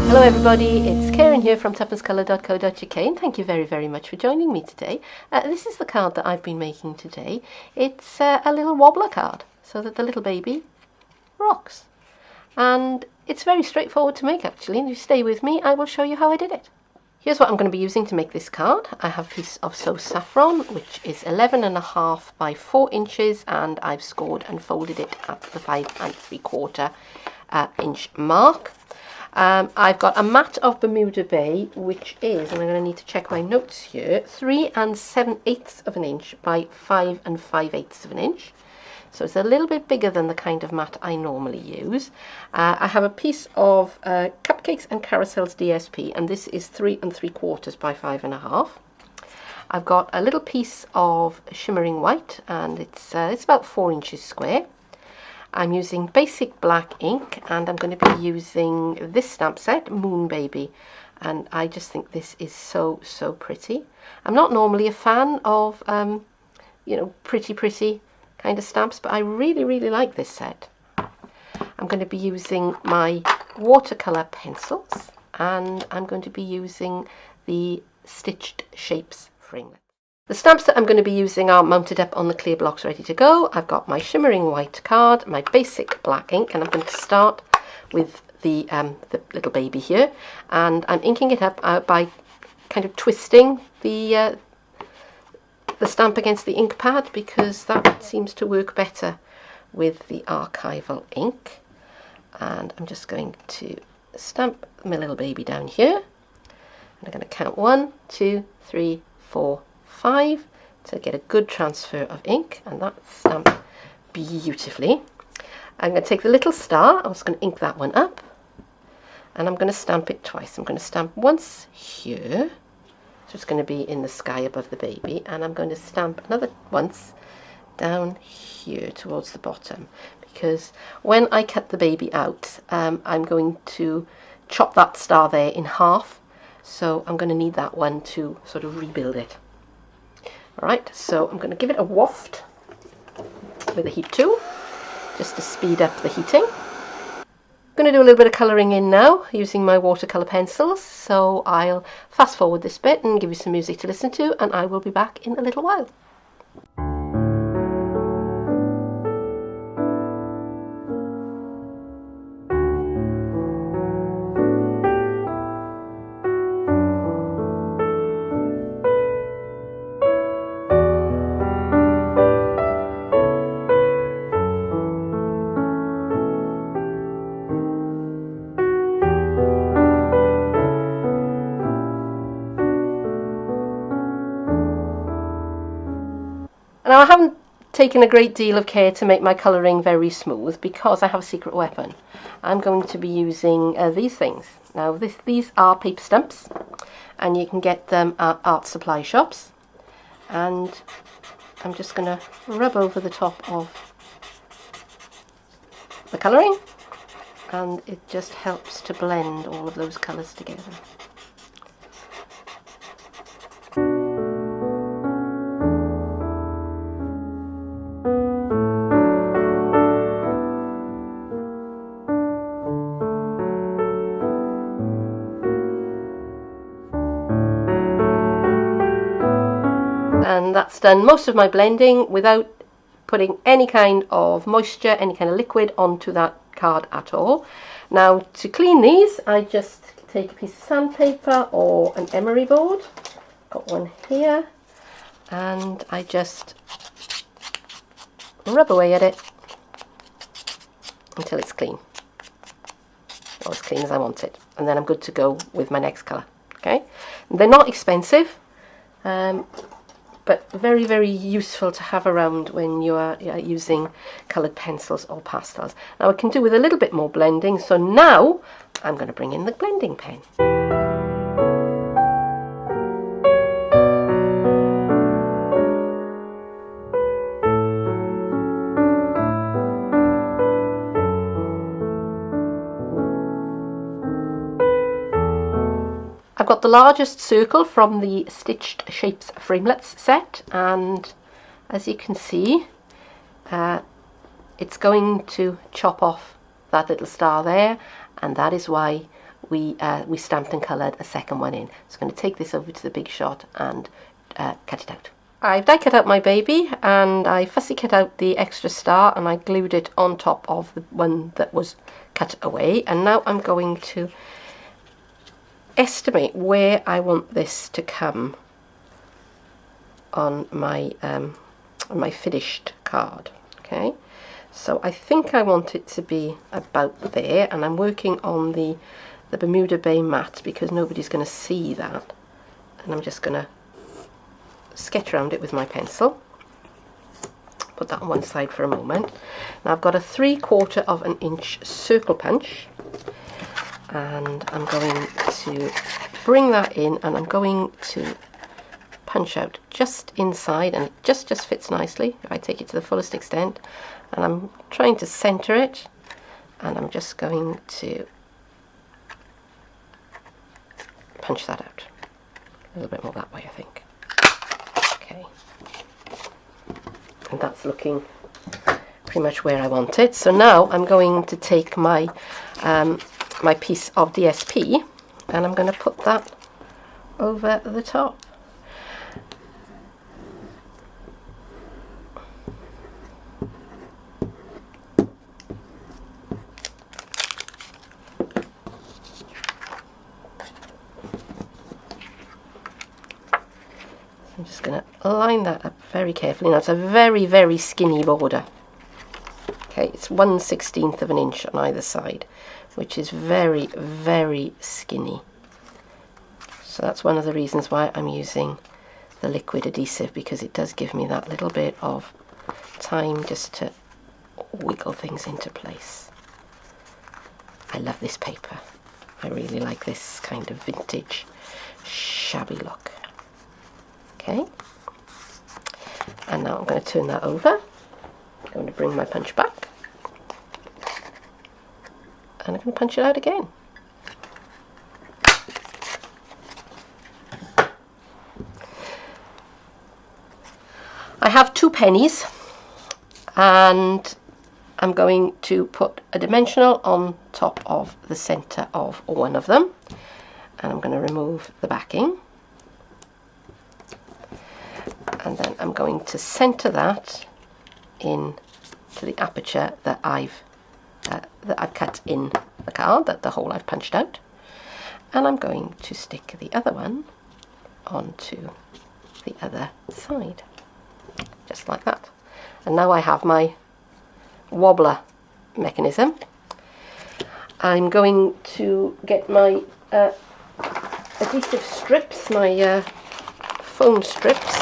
Hello everybody, it's Keren here from tuppencecoloured.co.uk and thank you very much for joining me today. This is the card that I've been making today. It's a little wobbler card so that the little baby rocks. And it's very straightforward to make actually, and if you stay with me I will show you how I did it. Here's what I'm going to be using to make this card. I have a piece of So Saffron which is 11.5 by 4 inches and I've scored and folded it at the 5 3/4 inch mark. I've got a mat of Bermuda Bay, which is, and I'm going to need to check my notes here, 3 7/8 of an inch by 5 5/8 of an inch. So it's a little bit bigger than the kind of mat I normally use. I have a piece of Cupcakes and Carousels DSP, and this is 3 3/4 by 5.5. I've got a little piece of shimmering white, and it's about 4 inches square. I'm using basic black ink and I'm going to be using this stamp set, Moon Baby, and I just think this is so pretty. I'm not normally a fan of pretty kind of stamps, but I really like this set. I'm going to be using my watercolour pencils and I'm going to be using the Stitched Shapes framelit. The stamps that I'm going to be using are mounted up on the clear blocks ready to go. I've got my shimmering white card, my basic black ink, and I'm going to start with the little baby here, and I'm inking it up by kind of twisting the stamp against the ink pad, because that seems to work better with the archival ink. And I'm just going to stamp my little baby down here, and I'm going to count 1, 2, 3, 4, 5 to get a good transfer of ink, and that's stamped beautifully. I'm going to take the little star, I'm just going to ink that one up, and I'm going to stamp it twice. I'm going to stamp once here, so it's going to be in the sky above the baby, and I'm going to stamp another once down here towards the bottom, because when I cut the baby out I'm going to chop that star there in half, so I'm going to need that one to sort of rebuild it. Alright, so I'm going to give it a waft with a heat tool, just to speed up the heating. I'm going to do a little bit of colouring in now, using my watercolour pencils, so I'll fast forward this bit and give you some music to listen to, and I will be back in a little while. Now I haven't taken a great deal of care to make my colouring very smooth because I have a secret weapon. I'm going to be using these things. Now these are paper stumps, and you can get them at art supply shops, and I'm just going to rub over the top of the colouring, and it just helps to blend all of those colours together. And that's done most of my blending without putting any kind of moisture, any kind of liquid onto that card at all. Now to clean these, I just take a piece of sandpaper or an emery board, got one here, and I just rub away at it until it's clean, or as clean as I want it, and then I'm good to go with my next colour. Okay, and they're not expensive, but very useful to have around when you are using coloured pencils or pastels. Now I can do with a little bit more blending, so now I'm going to bring in the blending pen. I've got the largest circle from the Stitched Shapes framelets set, and as you can see it's going to chop off that little star there, and that is why we stamped and coloured a second one in. So I'm going to take this over to the big shot and cut it out. I've die cut out my baby, and I fussy cut out the extra star and I glued it on top of the one that was cut away, and now I'm going to estimate where I want this to come on my finished card. Okay, so I think I want it to be about there, and I'm working on the Bermuda Bay mat because nobody's going to see that, and I'm just going to sketch around it with my pencil. Put that on one side for a moment. Now I've got a 3/4 of an inch circle punch, and I'm going to bring that in, and I'm going to punch out just inside, and it just fits nicely if I take it to the fullest extent, and I'm trying to center it, and I'm just going to punch that out a little bit more that way, I think. Okay, and that's looking pretty much where I want it. So now I'm going to take my my piece of DSP, and I'm going to put that over the top. I'm just going to line that up very carefully. Now it's a very skinny border. Okay, it's 1/16 of an inch on either side, which is very skinny. So that's one of the reasons why I'm using the liquid adhesive, because it does give me that little bit of time just to wiggle things into place. I love this paper. I really like this kind of vintage shabby look. Okay, and now I'm going to turn that over. I'm going to bring my punch back, and I'm going to punch it out again. I have 2 pennies, and I'm going to put a dimensional on top of the centre of one of them, and I'm going to remove the backing. And then I'm going to centre that in to the aperture that I've cut in the card, that the hole I've punched out, and I'm going to stick the other one onto the other side, just like that. And now I have my wobbler mechanism. I'm going to get my adhesive strips, my foam strips,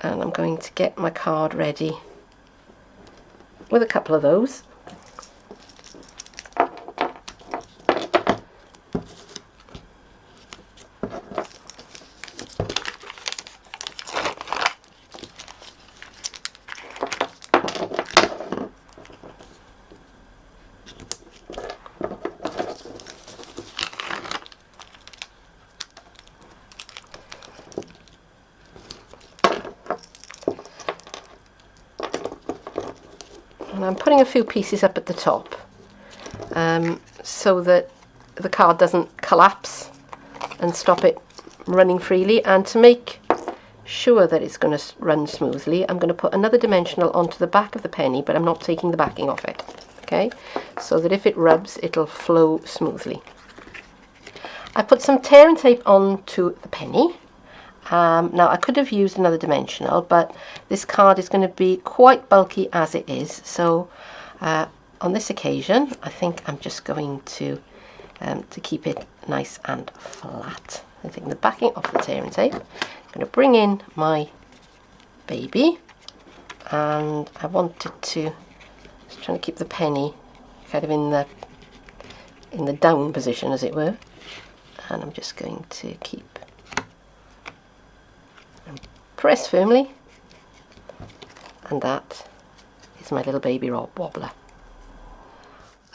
and I'm going to get my card ready with a couple of those. And I'm putting a few pieces up at the top so that the card doesn't collapse and stop it running freely. And to make sure that it's going to run smoothly, I'm going to put another dimensional onto the back of the penny, but I'm not taking the backing off it. Okay, so that if it rubs, it'll flow smoothly. I put some tear and tape onto the penny. Now I could have used another dimensional, but this card is going to be quite bulky as it is, so on this occasion I think I'm just going to keep it nice and flat. I'm taking the backing off the tear and tape. I'm going to bring in my baby, and I wanted to just trying to keep the penny kind of in the down position, as it were, and I'm just going to keep press firmly, and that is my little baby wobbler.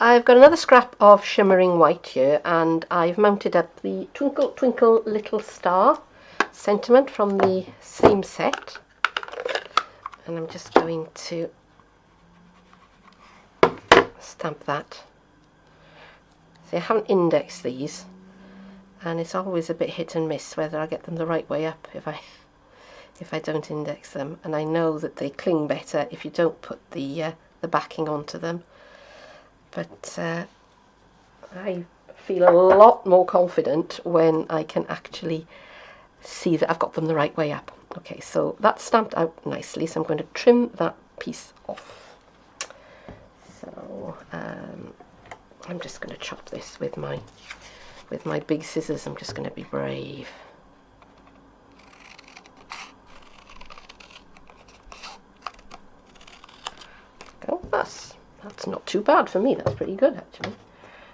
I've got another scrap of shimmering white here, and I've mounted up the Twinkle Twinkle Little Star sentiment from the same set, and I'm just going to stamp that See, I haven't indexed these, and it's always a bit hit and miss whether I get them the right way up if I don't index them, and I know that they cling better if you don't put the backing onto them. But I feel a lot more confident when I can actually see that I've got them the right way up. Okay, so that's stamped out nicely, so I'm going to trim that piece off. So I'm just going to chop this with my big scissors. I'm just going to be brave. Oh, that's not too bad for me. That's pretty good, actually.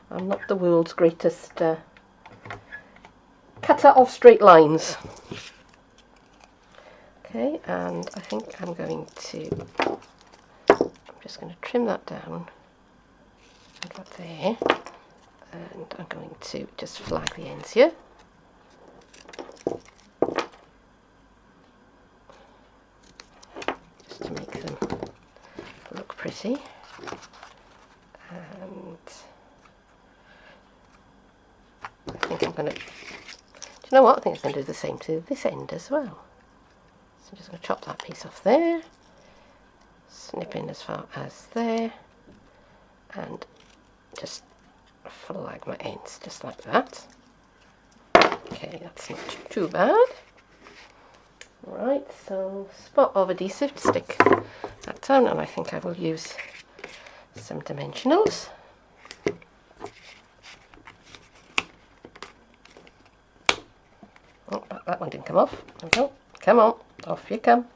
I'm not the world's greatest cutter of straight lines. Okay, and I think I'm just going to trim that down about there, and I'm going to just flag the ends here. Just to make them look pretty. And I think I'm going to, do you know what, I think I'm going to do the same to this end as well. So I'm just going to chop that piece off there, snip in as far as there, and just flag my ends just like that. Okay, that's not too bad. Right, so spot of adhesive to stick that down, and I think I will use some dimensionals. Oh, that one didn't come off. There we go. Come on, off you come.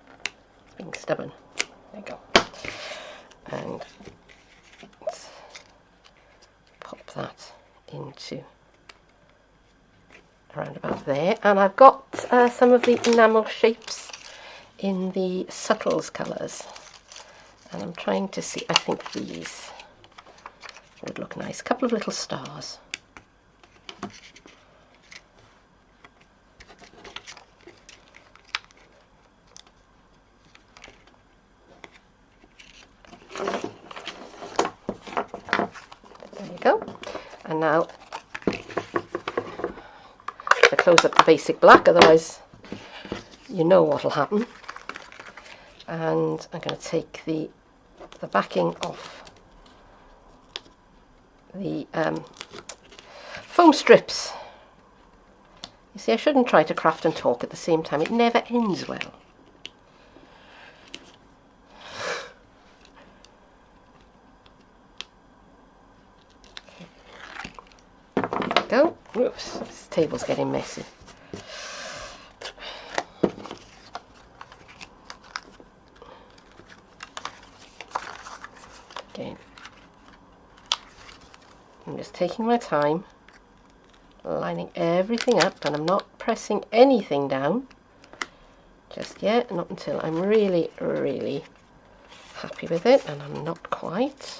It's being stubborn. There you go. And let's pop that into around about there. And I've got some of the enamel shapes in the subtles colours. And I'm trying to see, I think these would look nice. A couple of little stars. There you go. And now to close up the basic black, otherwise you know what will happen. And I'm going to take the backing off the foam strips. You see, I shouldn't try to craft and talk at the same time. It never ends well. There we go. Oops, this table's getting messy. Again, I'm just taking my time, lining everything up, and I'm not pressing anything down just yet, not until I'm really, really happy with it, and I'm not quite.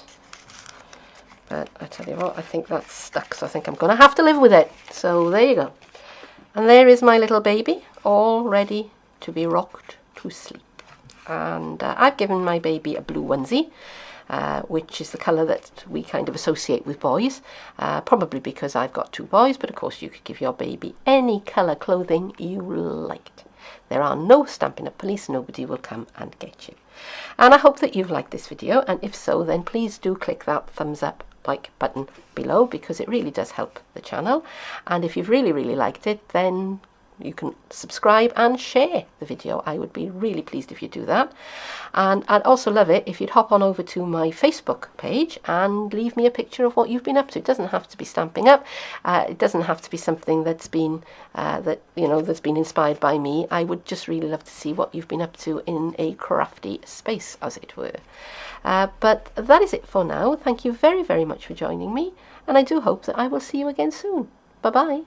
But I tell you what, I think that's stuck, so I think I'm going to have to live with it. So there you go. And there is my little baby, all ready to be rocked to sleep. And I've given my baby a blue onesie, which is the colour that we kind of associate with boys, probably because I've got two boys, but of course you could give your baby any colour clothing you liked. There are no Stampin' Up police, nobody will come and get you. And I hope that you've liked this video, and if so, then please do click that thumbs up like button below, because it really does help the channel. And if you've really, really liked it, then you can subscribe and share the video. I would be really pleased if you do that. And I'd also love it if you'd hop on over to my Facebook page and leave me a picture of what you've been up to. It doesn't have to be Stamping Up. It doesn't have to be something that's been that's been inspired by me. I would just really love to see what you've been up to in a crafty space, as it were. But that is it for now. Thank you very, very much for joining me, and I do hope that I will see you again soon. Bye bye.